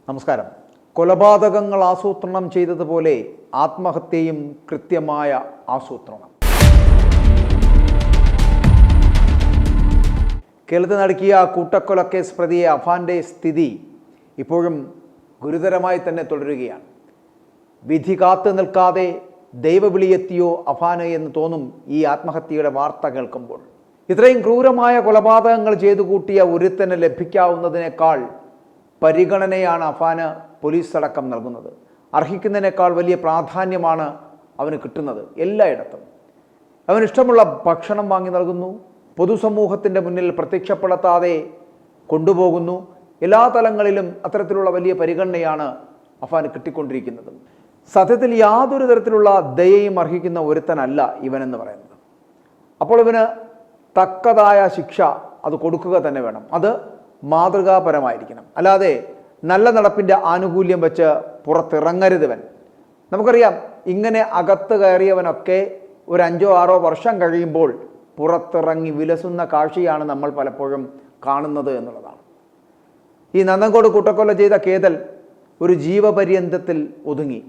നമസ്കാരം. കൊലപാതകങ്ങൾ ആസൂത്രണം ചെയ്തതുപോലെ ആത്മഹത്യയും കൃത്യമായ ആസൂത്രണം. കേരളത്തിൽ നടക്കിയ കൂട്ടക്കൊലക്കേസ് പ്രതിയെ അഫാന്റെ സ്ഥിതി ഇപ്പോഴും ഗുരുതരമായി തന്നെ തുടരുകയാണ്. വിധി കാത്തു നിൽക്കാതെ ദൈവവിളിയെത്തിയോ അഫാന് എന്ന് തോന്നും ഈ ആത്മഹത്യയുടെ വാർത്ത കേൾക്കുമ്പോൾ. ഇത്രയും ക്രൂരമായ കൊലപാതകങ്ങൾ ചെയ്തു കൂട്ടിയ ഒരുത്തന് ലഭിക്കാവുന്നതിനേക്കാൾ പരിഗണനയാണ് അഫാന് പോലീസ് അടക്കം നൽകുന്നത്. അർഹിക്കുന്നതിനേക്കാൾ വലിയ പ്രാധാന്യമാണ് അവന് കിട്ടുന്നത്. എല്ലായിടത്തും അവനിഷ്ടമുള്ള ഭക്ഷണം വാങ്ങി നൽകുന്നു, പൊതുസമൂഹത്തിൻ്റെ മുന്നിൽ പ്രത്യക്ഷപ്പെടുത്താതെ കൊണ്ടുപോകുന്നു. എല്ലാ തലങ്ങളിലും അത്തരത്തിലുള്ള വലിയ പരിഗണനയാണ് അഫാന് കിട്ടിക്കൊണ്ടിരിക്കുന്നത്. സത്യത്തിൽ യാതൊരു തരത്തിലുള്ള ദയയും അർഹിക്കുന്ന ഒരുത്തനല്ല ഇവനെന്ന് പറയുന്നത്. അപ്പോൾ ഇവന് തക്കതായ ശിക്ഷ അത് കൊടുക്കുക തന്നെ വേണം. അത് മാതൃകാപരമായിരിക്കണം. അല്ലാതെ നല്ല നടപ്പിൻ്റെ ആനുകൂല്യം വെച്ച് പുറത്തിറങ്ങരുതവൻ. നമുക്കറിയാം, ഇങ്ങനെ അകത്ത് കയറിയവനൊക്കെ ഒരു 5-6 വർഷം കഴിയുമ്പോൾ പുറത്തിറങ്ങി വിലസുന്ന കാഴ്ചയാണ് നമ്മൾ പലപ്പോഴും കാണുന്നത് എന്നുള്ളതാണ്. ഈ നന്നങ്കോട് കൂട്ടക്കൊല ചെയ്ത കേതൽ ഒരു ജീവപര്യന്തത്തിൽ ഒതുങ്ങി.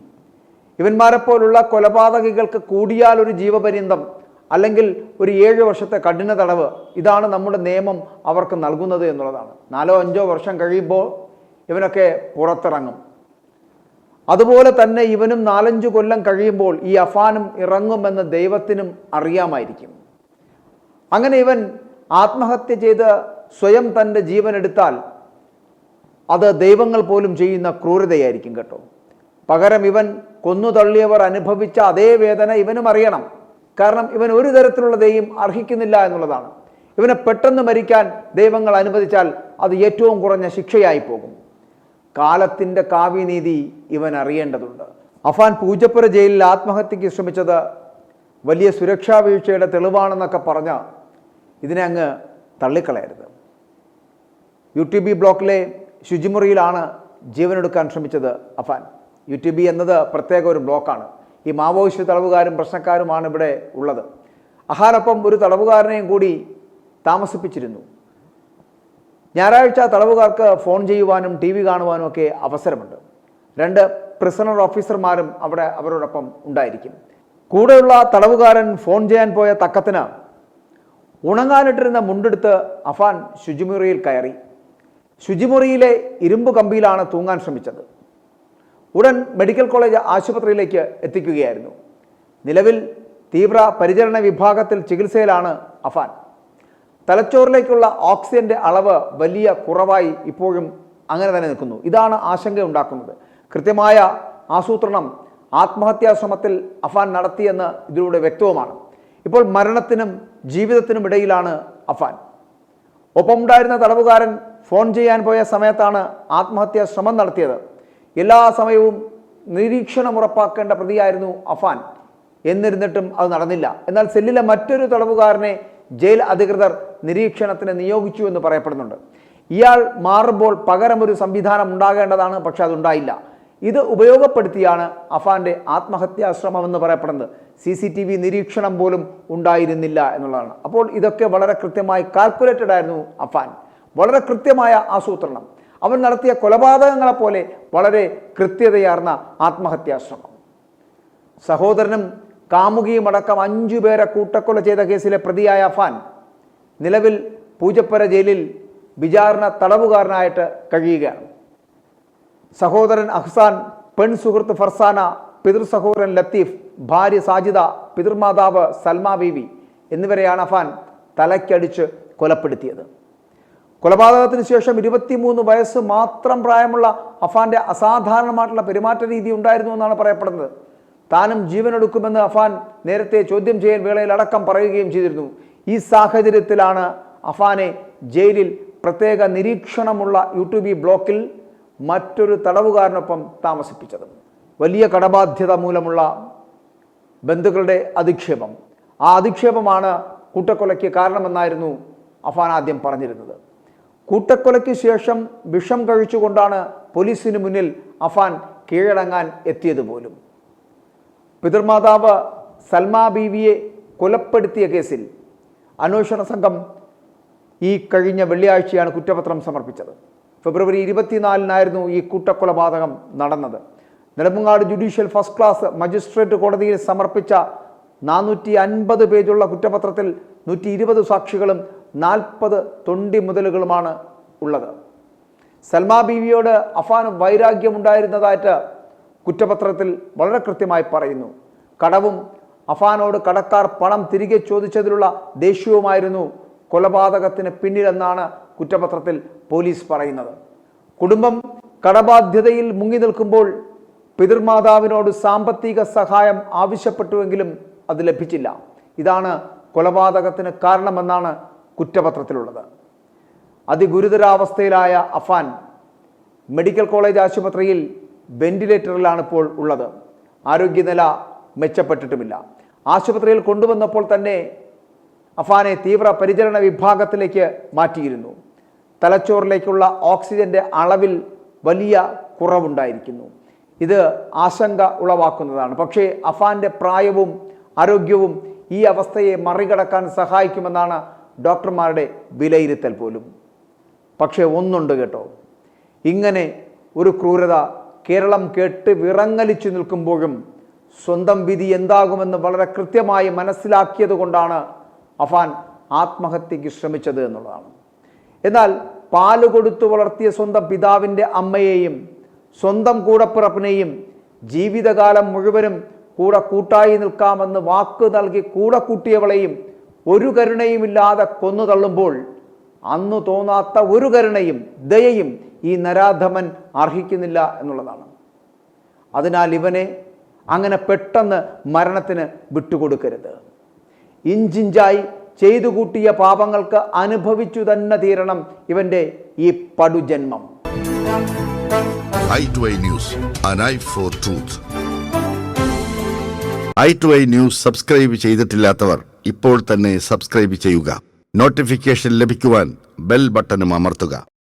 ഇവന്മാരെപ്പോലുള്ള കൊലപാതകികൾക്ക് കൂടിയാൽ ഒരു ജീവപര്യന്തം, അല്ലെങ്കിൽ ഒരു 7 വർഷത്തെ കഠിന തടവ്, ഇതാണ് നമ്മുടെ നിയമം അവർക്ക് നൽകുന്നത് എന്നുള്ളതാണ്. 4-5 വർഷം കഴിയുമ്പോൾ ഇവനൊക്കെ പുറത്തിറങ്ങും. അതുപോലെ തന്നെ ഇവനും 4-5 കൊല്ലം കഴിയുമ്പോൾ ഈ അഫാനും ഇറങ്ങുമെന്ന് ദൈവത്തിനും അറിയാമായിരിക്കും. അങ്ങനെ ഇവൻ ആത്മഹത്യ ചെയ്ത് സ്വയം തൻ്റെ ജീവൻ എടുത്താൽ അത് ദൈവങ്ങൾ പോലും ചെയ്യുന്ന ക്രൂരതയായിരിക്കും കേട്ടോ. പകരം ഇവൻ കൊന്നു തള്ളിയവർ അനുഭവിച്ച അതേ വേദന ഇവനും അറിയണം. കാരണം ഇവൻ ഒരു തരത്തിലുള്ള ദൈവം അർഹിക്കുന്നില്ല എന്നുള്ളതാണ്. ഇവനെ പെട്ടെന്ന് മരിക്കാൻ ദൈവങ്ങൾ അനുവദിച്ചാൽ അത് ഏറ്റവും കുറഞ്ഞ ശിക്ഷയായി പോകും. കാലത്തിൻ്റെ കാവ്യനീതി ഇവൻ അറിയേണ്ടതുണ്ട്. അഫാൻ പൂജപ്പുര ജയിലിൽ ആത്മഹത്യക്ക് ശ്രമിച്ചത് വലിയ സുരക്ഷാ വീഴ്ചയുടെ തെളിവാണെന്നൊക്കെ പറഞ്ഞ് ഇതിനെ അങ്ങ് തള്ളിക്കളയരുത്. UTB ബ്ലോക്കിലെ ശുചിമുറിയിലാണ് ജീവനെടുക്കാൻ ശ്രമിച്ചത് അഫാൻ. UTB എന്നത് പ്രത്യേക ഒരു ബ്ലോക്കാണ്. ഈ മാവോയിസ്റ്റ് തടവുകാരും പ്രശ്നക്കാരുമാണ് ഇവിടെ ഉള്ളത്. അഹാനൊപ്പം ഒരു തടവുകാരനെയും കൂടി താമസിപ്പിച്ചിരുന്നു. ഞായറാഴ്ച തടവുകാർക്ക് ഫോൺ ചെയ്യുവാനും TV കാണുവാനും ഒക്കെ അവസരമുണ്ട്. 2 പ്രിസണർ ഓഫീസർമാരും അവിടെ അവരോടൊപ്പം ഉണ്ടായിരിക്കും. കൂടെയുള്ള തടവുകാരൻ ഫോൺ ചെയ്യാൻ പോയ തക്കത്തിന് ഉണങ്ങാനിട്ടിരുന്ന മുണ്ടെടുത്ത് അഫാൻ ശുചിമുറിയിൽ കയറി. ശുചിമുറിയിലെ ഇരുമ്പ് കമ്പിയിലാണ് തൂങ്ങാൻ ശ്രമിച്ചത്. ഉടൻ മെഡിക്കൽ കോളേജ് ആശുപത്രിയിലേക്ക് എത്തിക്കുകയായിരുന്നു. നിലവിൽ തീവ്ര പരിചരണ വിഭാഗത്തിൽ ചികിത്സയിലാണ് അഫാൻ. തലച്ചോറിലേക്കുള്ള ഓക്സിജന്റെ അളവ് വലിയ കുറവായി ഇപ്പോഴും അങ്ങനെ തന്നെ നിൽക്കുന്നു. ഇതാണ് ആശങ്ക ഉണ്ടാക്കുന്നത്. കൃത്യമായ ആസൂത്രണം ആത്മഹത്യാ ശ്രമത്തിൽ അഫാൻ നടത്തിയെന്ന് ഇതിലൂടെ വ്യക്തവുമാണ്. ഇപ്പോൾ മരണത്തിനും ജീവിതത്തിനും ഇടയിലാണ് അഫാൻ. ഒപ്പമുണ്ടായിരുന്ന തടവുകാരൻ ഫോൺ ചെയ്യാൻ പോയ സമയത്താണ് ആത്മഹത്യാ ശ്രമം നടത്തിയത്. എല്ലാ സമയവും നിരീക്ഷണം ഉറപ്പാക്കേണ്ട പ്രതിയായിരുന്നു അഫാൻ. എന്നിരുന്നിട്ടും അത് നടന്നില്ല. എന്നാൽ സെല്ലിലെ മറ്റൊരു തടവുകാരനെ ജയിൽ അധികൃതർ നിരീക്ഷണത്തിന് നിയോഗിച്ചു എന്ന് പറയപ്പെടുന്നുണ്ട്. ഇയാൾ മാറുമ്പോൾ പകരം ഒരു സംവിധാനം ഉണ്ടാകേണ്ടതാണ്, പക്ഷെ അതുണ്ടായില്ല. ഇത് ഉപയോഗപ്പെടുത്തിയാണ് അഫാന്റെ ആത്മഹത്യാശ്രമം എന്ന് പറയപ്പെടുന്നത്. CCTV നിരീക്ഷണം പോലും ഉണ്ടായിരുന്നില്ല എന്നുള്ളതാണ്. അപ്പോൾ ഇതൊക്കെ വളരെ കൃത്യമായി കാൽക്കുലേറ്റഡ് ആയിരുന്നു അഫാൻ. വളരെ കൃത്യമായ ആസൂത്രണം. അവൻ നടത്തിയ കൊലപാതകങ്ങളെപ്പോലെ വളരെ കൃത്യതയാർന്ന ആത്മഹത്യാശ്രമം. സഹോദരനും കാമുകിയും അടക്കം 5 പേരെ കൂട്ടക്കൊല ചെയ്ത കേസിലെ പ്രതിയായ അഫാൻ നിലവിൽ പൂജപ്പുര ജയിലിൽ വിചാരണ തടവുകാരനായിട്ട് കഴിയുകയാണ്. സഹോദരൻ അഹ്സാൻ, പെൺ സുഹൃത്ത് ഫർസാന, പിതൃ സഹോദരൻ ലത്തീഫ്, ഭാര്യ സാജിദ, പിതൃമാതാവ് സൽമാ ബീവി എന്നിവരെയാണ് അഫാൻ തലയ്ക്കടിച്ച് കൊലപ്പെടുത്തിയത്. കൊലപാതകത്തിന് ശേഷം 23 വയസ്സ് മാത്രം പ്രായമുള്ള അഫാന്റെ അസാധാരണമായിട്ടുള്ള പെരുമാറ്റ രീതി ഉണ്ടായിരുന്നു എന്നാണ് പറയപ്പെടുന്നത്. താനും ജീവനെടുക്കുമെന്ന് അഫാൻ നേരത്തെ ചോദ്യം ചെയ്യൽ വേളയിൽ അടക്കം പറയുകയും ചെയ്തിരുന്നു. ഈ സാഹചര്യത്തിലാണ് അഫാനെ ജയിലിൽ പ്രത്യേക നിരീക്ഷണമുള്ള UTB ബ്ലോക്കിൽ മറ്റൊരു തടവുകാരനൊപ്പം താമസിപ്പിച്ചത്. വലിയ കടബാധ്യത മൂലമുള്ള ബന്ധുക്കളുടെ അധിക്ഷേപം, ആ അധിക്ഷേപമാണ് കൂട്ടക്കൊലയ്ക്ക് കാരണമെന്നായിരുന്നു അഫാൻ ആദ്യം പറഞ്ഞിരുന്നത്. കൂട്ടക്കൊലയ്ക്ക് ശേഷം വിഷം കഴിച്ചുകൊണ്ടാണ് പോലീസിന് മുന്നിൽ അഫാൻ കീഴടങ്ങാൻ എത്തിയത് പോലും. പിതൃമാതാവ് സൽമാ ബീവിയെ കൊലപ്പെടുത്തിയ കേസിൽ അന്വേഷണ സംഘം ഈ കഴിഞ്ഞ വെള്ളിയാഴ്ചയാണ് കുറ്റപത്രം സമർപ്പിച്ചത്. ഫെബ്രുവരി 24-നായിരുന്നു ഈ കൂട്ടക്കൊലപാതകം നടന്നത്. Nedumangad judicial first class magistrate കോടതിയിൽ സമർപ്പിച്ച 450 പേജുള്ള കുറ്റപത്രത്തിൽ 120 സാക്ഷികളും 40 തൊണ്ടി മുതലുകളുമാണ് ഉള്ളത്. സൽമാ ബീവിയോട് അഫാന് വൈരാഗ്യമുണ്ടായിരുന്നതായിട്ട് കുറ്റപത്രത്തിൽ വളരെ കൃത്യമായി പറയുന്നു. കടവും അഫാനോട് കടക്കാർ പണം തിരികെ ചോദിച്ചതിലുള്ള ദേഷ്യവുമായിരുന്നു കൊലപാതകത്തിന് പിന്നിലെന്നാണ് കുറ്റപത്രത്തിൽ പോലീസ് പറയുന്നത്. കുടുംബം കടബാധ്യതയിൽ മുങ്ങി നിൽക്കുമ്പോൾ പിതൃമാതാവിനോട് സാമ്പത്തിക സഹായം ആവശ്യപ്പെട്ടുവെങ്കിലും അത് ലഭിച്ചില്ല. ഇതാണ് കൊലപാതകത്തിന് കാരണമെന്നാണ് കുറ്റപത്രത്തിലുള്ളത്. അതിഗുരുതരാവസ്ഥയിലായ അഫാൻ മെഡിക്കൽ കോളേജ് ആശുപത്രിയിൽ വെന്റിലേറ്ററിലാണ് ഇപ്പോൾ ഉള്ളത്. ആരോഗ്യനില മെച്ചപ്പെട്ടിട്ടുമില്ല. ആശുപത്രിയിൽ കൊണ്ടുവന്നപ്പോൾ തന്നെ അഫാനെ തീവ്ര പരിചരണ വിഭാഗത്തിലേക്ക് മാറ്റിയിരുന്നു. തലച്ചോറിലേക്കുള്ള ഓക്സിജന്റെ അളവിൽ വലിയ കുറവുണ്ടായിരിക്കുന്നു. ഇത് ആശങ്ക ഉളവാക്കുന്നതാണ്. പക്ഷേ അഫാന്റെ പ്രായവും ആരോഗ്യവും ഈ അവസ്ഥയെ മറികടക്കാൻ സഹായിക്കുമെന്നാണ് ഡോക്ടർമാരുടെ വിലയിരുത്തൽ പോലും. പക്ഷേ ഒന്നുണ്ട് കേട്ടോ, ഇങ്ങനെ ഒരു ക്രൂരത കേരളം കേട്ട് വിറങ്ങലിച്ചു നിൽക്കുമ്പോഴും സ്വന്തം വിധി എന്താകുമെന്ന് വളരെ കൃത്യമായി മനസ്സിലാക്കിയത് കൊണ്ടാണ് അഫാൻ ആത്മഹത്യക്ക് ശ്രമിച്ചത് എന്നുള്ളതാണ്. എന്നാൽ പാല് കൊടുത്തു വളർത്തിയ സ്വന്തം പിതാവിൻ്റെ അമ്മയെയും സ്വന്തം കൂടപ്പിറപ്പിനെയും ജീവിതകാലം മുഴുവനും കൂടെ കൂട്ടായി നിൽക്കാമെന്ന് വാക്ക് നൽകി കൂടെ കൂട്ടിയവളെയും ഒരു കരുണയുമില്ലാതെ കൊന്നു തള്ളുമ്പോൾ അന്ന് തോന്നാത്ത ഒരു കരുണയും ദയയും ഈ നരാധമൻ അർഹിക്കുന്നില്ല എന്നുള്ളതാണ്. അതിനാൽ ഇവനെ അങ്ങനെ പെട്ടെന്ന് മരണത്തിന് വിട്ടുകൊടുക്കരുത്. ഇഞ്ചിഞ്ചായി ചെയ്തു കൂട്ടിയ പാപങ്ങൾക്ക് അനുഭവിച്ചു തന്നെ തീരണം ഇവന്റെ ഈ പടുജന്മം. i2i News, an eye for truth. i2i News subscribe ചെയ്തിട്ടില്ലാത്തവർ ഇപ്പോൾ തന്നെ സബ്സ്ക്രൈബ് ചെയ്യുക. നോട്ടിഫിക്കേഷൻ ലഭിക്കുവാൻ ബെൽ ബട്ടണും അമർത്തുക.